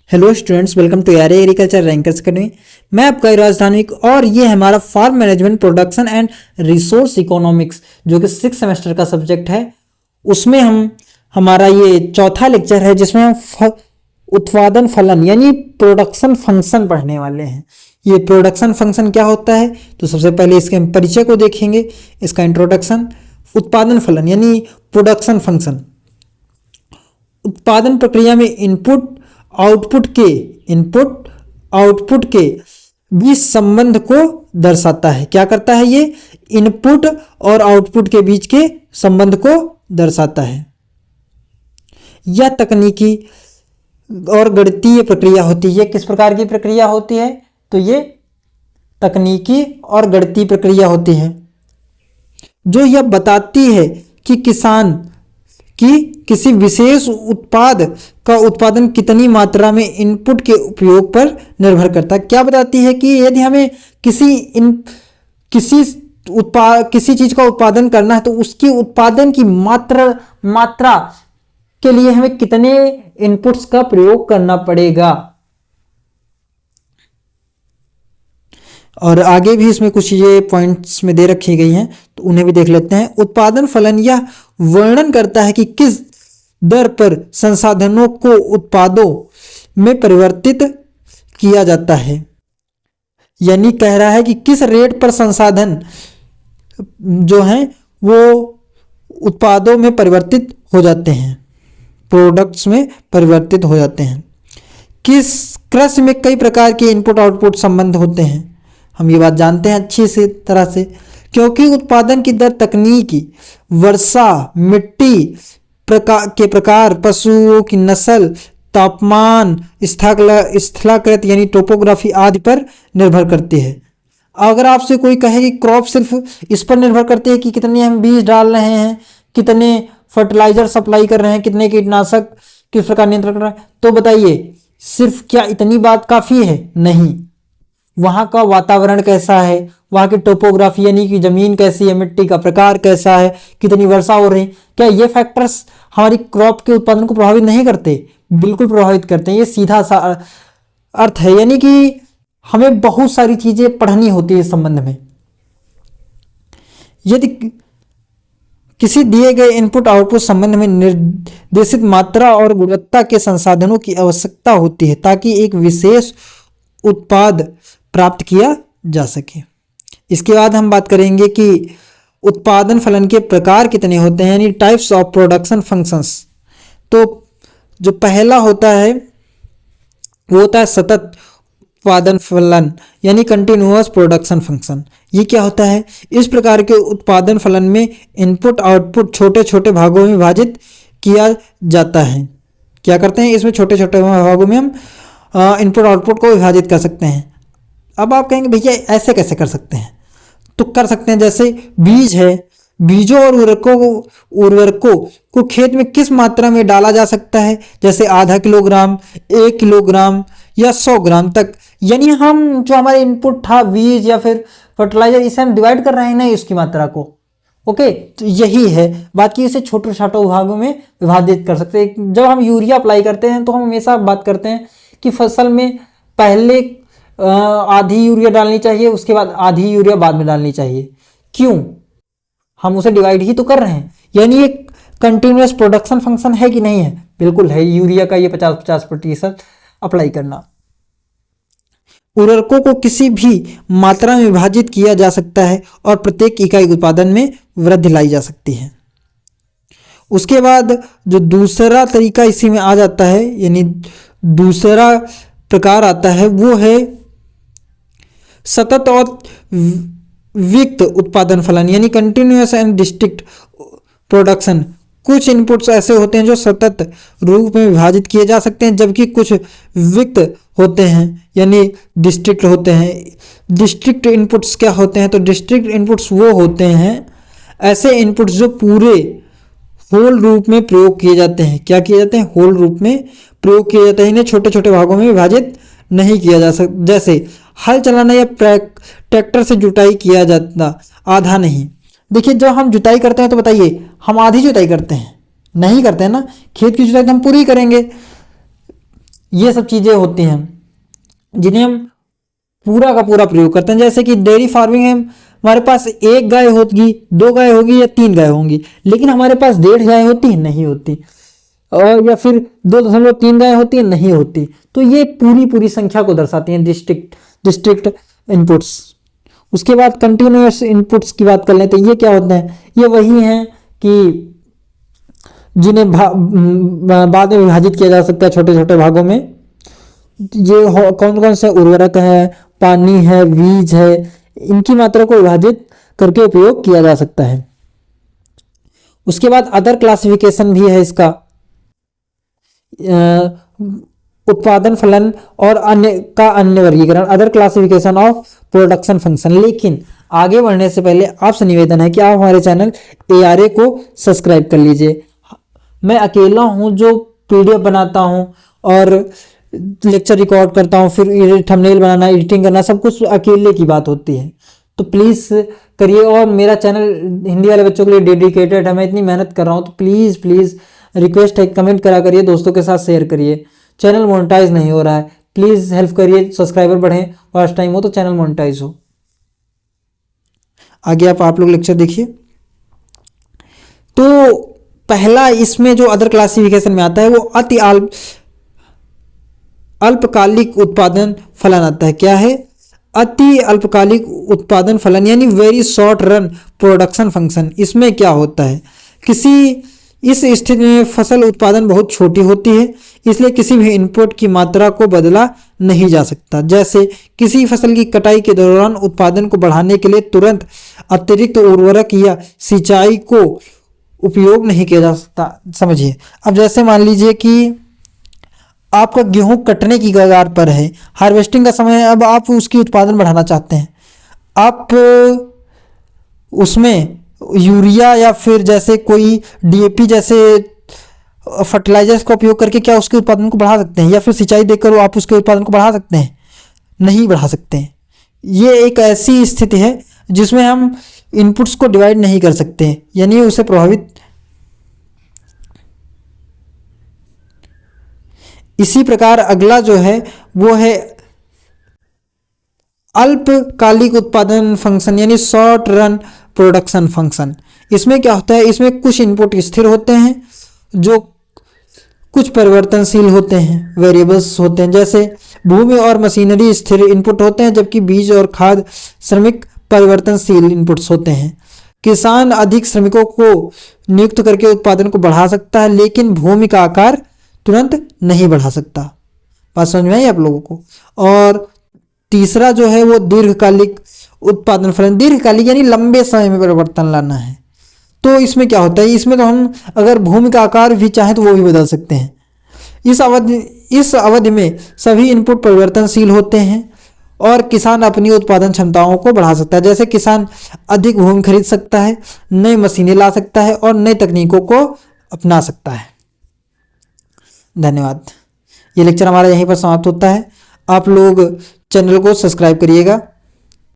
Hello students, welcome to यार agriculture rankers academy. मैं आपका राजधानी और ये है हमारा farm management production and resource economics जो कि 6 सेमेस्टर का सब्जेक्ट है। उसमें हमारा ये चौथा लेक्चर है जिसमें हम उत्पादन फलन यानी प्रोडक्शन फंक्शन पढ़ने वाले हैं। ये प्रोडक्शन फंक्शन क्या होता है तो सबसे पहले इसके हम परिचय को देखेंगे, इसका इंट्रोडक्शन। उत्पादन फलन यानी प्रोडक्शन फंक्शन उत्पादन प्रक्रिया में इनपुट आउटपुट के बीच संबंध को दर्शाता है। क्या करता है ये? इनपुट और आउटपुट के बीच के संबंध को दर्शाता है। यह तकनीकी और गणितीय प्रक्रिया होती है। किस प्रकार की प्रक्रिया होती है तो ये तकनीकी और गणितीय प्रक्रिया होती है जो यह बताती है कि किसान की किसी विशेष उत्पाद का उत्पादन कितनी मात्रा में इनपुट के उपयोग पर निर्भर करता है। क्या बताती है कि यदि हमें किसी चीज का उत्पादन करना है तो उसकी उत्पादन की मात्रा के लिए हमें कितने इनपुट्स का प्रयोग करना पड़ेगा। और आगे भी इसमें कुछ ये पॉइंट्स में दे रखी गई हैं तो उन्हें भी देख लेते हैं। उत्पादन फलन यह वर्णन करता है कि किस दर पर संसाधनों को उत्पादों में परिवर्तित किया जाता है। यानी कह रहा है कि किस रेट पर संसाधन जो हैं वो उत्पादों में परिवर्तित हो जाते हैं, प्रोडक्ट्स में परिवर्तित हो जाते हैं। किस कृषि में कई प्रकार के इनपुट आउटपुट संबंध होते हैं। हम ये बात जानते हैं अच्छी से तरह से, क्योंकि उत्पादन की दर तकनीकी, वर्षा, मिट्टी के प्रकार, पशुओं की नस्ल, तापमान, स्थलाकृत यानी टोपोग्राफी आदि पर निर्भर करती है। अगर आपसे कोई कहे कि क्रॉप सिर्फ इस पर निर्भर करती है कि कितने हम बीज डाल रहे हैं, कितने फर्टिलाइजर सप्लाई कर रहे हैं, कितने कीटनाशक किस प्रकार नियंत्रण कर रहे हैं, तो बताइए सिर्फ क्या इतनी बात काफ़ी है? नहीं। वहाँ का वातावरण कैसा है, वहाँ की टोपोग्राफी यानी कि ज़मीन कैसी है, मिट्टी का प्रकार कैसा है, कितनी वर्षा हो रही, क्या ये फैक्टर्स हमारी क्रॉप के उत्पादन को प्रभावित नहीं करते? बिल्कुल प्रभावित करते हैं। ये सीधा सा अर्थ है, यानी कि हमें बहुत सारी चीज़ें पढ़नी होती है इस संबंध में। यदि किसी दिए गए इनपुट आउटपुट संबंध में निर्देशित मात्रा और गुणवत्ता के संसाधनों की आवश्यकता होती है ताकि एक विशेष उत्पाद प्राप्त किया जा सके। इसके बाद हम बात करेंगे कि उत्पादन फलन के प्रकार कितने होते हैं, यानी टाइप्स ऑफ प्रोडक्शन फंक्शंस। तो जो पहला होता है वो होता है सतत उत्पादन फलन यानी कंटिन्यूअस प्रोडक्शन फंक्शन। ये क्या होता है? इस प्रकार के उत्पादन फलन में इनपुट आउटपुट छोटे छोटे भागों में विभाजित किया जाता है। क्या करते हैं? इसमें छोटे छोटे भागों में हम इनपुट आउटपुट को विभाजित कर सकते हैं। अब आप कहेंगे भैया ऐसे कैसे कर सकते हैं? तो कर सकते हैं, जैसे बीज है, बीजों और उर्वरकों को खेत में किस मात्रा में डाला जा सकता है, जैसे आधा किलोग्राम, 1 किलोग्राम या 100 ग्राम तक। यानी हम जो हमारे इनपुट था बीज या फिर फर्टिलाइजर, इसे हम डिवाइड कर रहे हैं ना उसकी मात्रा को। ओके, तो यही है बात कि इसे छोटे छोटे भागों में विभाजित कर सकते हैं। जब हम यूरिया अप्लाई करते हैं तो हम हमेशा बात करते हैं कि फसल में पहले आधी यूरिया डालनी चाहिए, उसके बाद आधी यूरिया बाद में डालनी चाहिए। क्यों? हम उसे डिवाइड ही तो कर रहे हैं। यानी ये कंटिन्यूअस प्रोडक्शन फंक्शन है कि नहीं है? बिल्कुल है। यूरिया का ये 50-50% अप्लाई करना। उर्वरकों को किसी भी मात्रा में विभाजित किया जा सकता है और प्रत्येक इकाई उत्पादन में वृद्धि लाई जा सकती है। उसके बाद जो दूसरा तरीका इसी में आ जाता है, यानी दूसरा प्रकार आता है, वो है सतत और विविक्त उत्पादन फलन यानी कंटिन्यूअस एंड डिस्ट्रिक्ट प्रोडक्शन। कुछ इनपुट्स ऐसे होते हैं जो सतत रूप में विभाजित किए जा सकते हैं, जबकि कुछ विविक्त होते हैं यानी डिस्ट्रिक्ट होते हैं। डिस्ट्रिक्ट इनपुट्स क्या होते हैं? तो डिस्ट्रिक्ट इनपुट्स वो होते हैं ऐसे इनपुट्स जो पूरे होल रूप में प्रयोग किए जाते हैं। क्या किए जाते हैं? होल रूप में प्रयोग किए जाते हैं। इन्हें छोटे छोटे भागों में विभाजित नहीं किया जा सकता। जैसे हल चलाना या ट्रैक्टर से जुताई किया जाता, आधा नहीं। देखिए जब हम जुताई करते हैं तो बताइए हम आधी जुताई करते हैं? नहीं करते हैं ना। खेत की जुताई तो हम पूरी करेंगे। ये सब चीज़ें होती हैं जिन्हें हम पूरा का पूरा प्रयोग करते हैं। जैसे कि डेयरी फार्मिंग है, हमारे पास एक गाय होगी, दो गाय होगी या तीन गाय होंगी, लेकिन हमारे पास 1.5 गाय होती है नहीं होती, और या फिर 2.3 गाय होती है नहीं होती। तो ये पूरी पूरी संख्या को दर्शाती हैं डिस्ट्रिक्ट इनपुट्स। उसके बाद कंटिन्यूअस इनपुट्स की बात कर लें तो ये क्या होते हैं, ये वही हैं कि जिन्हें बाद में विभाजित किया जा सकता है छोटे छोटे भागों में। ये कौन कौन से उर्वरक है, पानी है, बीज है, इनकी मात्रा को विभाजित करके उपयोग किया जा सकता है। उसके बाद अदर क्लासिफिकेशन भी है इसका, उत्पादन फलन और अन्य वर्गीकरण, other classification of production function. लेकिन आगे बढ़ने से पहले आपसे निवेदन है कि आप हमारे चैनल ARA को सब्सक्राइब कर लीजिए। मैं अकेला हूं जो PDF बनाता हूं और लेक्चर रिकॉर्ड करता हूं, फिर थंबनेल बनाना, एडिटिंग करना, सब कुछ अकेले की बात होती है। तो प्लीज़ करिए, और मेरा चैनल हिंदी वाले बच्चों के लिए डेडिकेटेड है, मैं इतनी मेहनत कर रहा हूं, तो प्लीज़ प्लीज़ रिक्वेस्ट है, कमेंट करा करिए, दोस्तों के साथ शेयर करिए। चैनल मोनेटाइज नहीं हो रहा है, प्लीज़ हेल्प करिए, सब्सक्राइबर बढ़ें, फर्स्ट टाइम हो तो चैनल मोनेटाइज हो। आगे आप लोग लेक्चर देखिए। तो पहला इसमें जो अदर क्लासिफिकेशन में आता है वो अति अल्पकालिक उत्पादन फलन आता है। क्या है? अति अल्पकालिक उत्पादन फलन, यानी very short run production function. इसमें क्या होता है, इस स्थिति में फसल उत्पादन बहुत छोटी होती है, इसलिए किसी भी इनपुट की मात्रा को बदला नहीं जा सकता। जैसे किसी फसल की कटाई के दौरान उत्पादन को बढ़ाने के लिए तुरंत अतिरिक्त उर्वरक या सिंचाई को उपयोग नहीं किया जा सकता। समझिए, अब जैसे मान लीजिए कि आपका गेहूं कटने की कगार पर है, हार्वेस्टिंग का समय है, अब आप उसकी उत्पादन बढ़ाना चाहते हैं, आप उसमें यूरिया या फिर जैसे कोई DAP जैसे फर्टिलाइजर्स का उपयोग करके क्या उसके उत्पादन को बढ़ा सकते हैं, या फिर सिंचाई देकर आप उसके उत्पादन को बढ़ा सकते हैं? नहीं बढ़ा सकते हैं। ये एक ऐसी स्थिति है जिसमें हम इनपुट्स को डिवाइड नहीं कर सकते, यानी उसे प्रभावित। इसी प्रकार अगला जो है वो है अल्पकालिक उत्पादन फंक्शन, यानी शॉर्ट रन प्रोडक्शन फंक्शन। इसमें क्या होता है, इसमें कुछ इनपुट स्थिर होते हैं जो कुछ परिवर्तनशील होते हैं, वेरिएबल्स होते हैं। जैसे भूमि और मशीनरी स्थिर इनपुट होते हैं, जबकि बीज और खाद श्रमिक परिवर्तनशील इनपुट्स होते हैं। किसान अधिक श्रमिकों को नियुक्त करके उत्पादन को बढ़ा सकता है, लेकिन भूमि का आकार तुरंत नहीं बढ़ा सकता। बात समझ में आई आप लोगों को? और तीसरा जो है वो दीर्घकालिक उत्पादन फलन। दीर्घकालिक यानी लंबे समय में परिवर्तन लाना है। तो इसमें क्या होता है, इसमें तो हम अगर भूमि का आकार भी चाहें तो वो भी बदल सकते हैं। इस अवधि में सभी इनपुट परिवर्तनशील होते हैं और किसान अपनी उत्पादन क्षमताओं को बढ़ा सकता है। जैसे किसान अधिक भूमि खरीद सकता है, नई मशीनें ला सकता है और नई तकनीकों को अपना सकता है। धन्यवाद। ये लेक्चर हमारा यहीं पर समाप्त होता है। आप लोग चैनल को सब्सक्राइब करिएगा।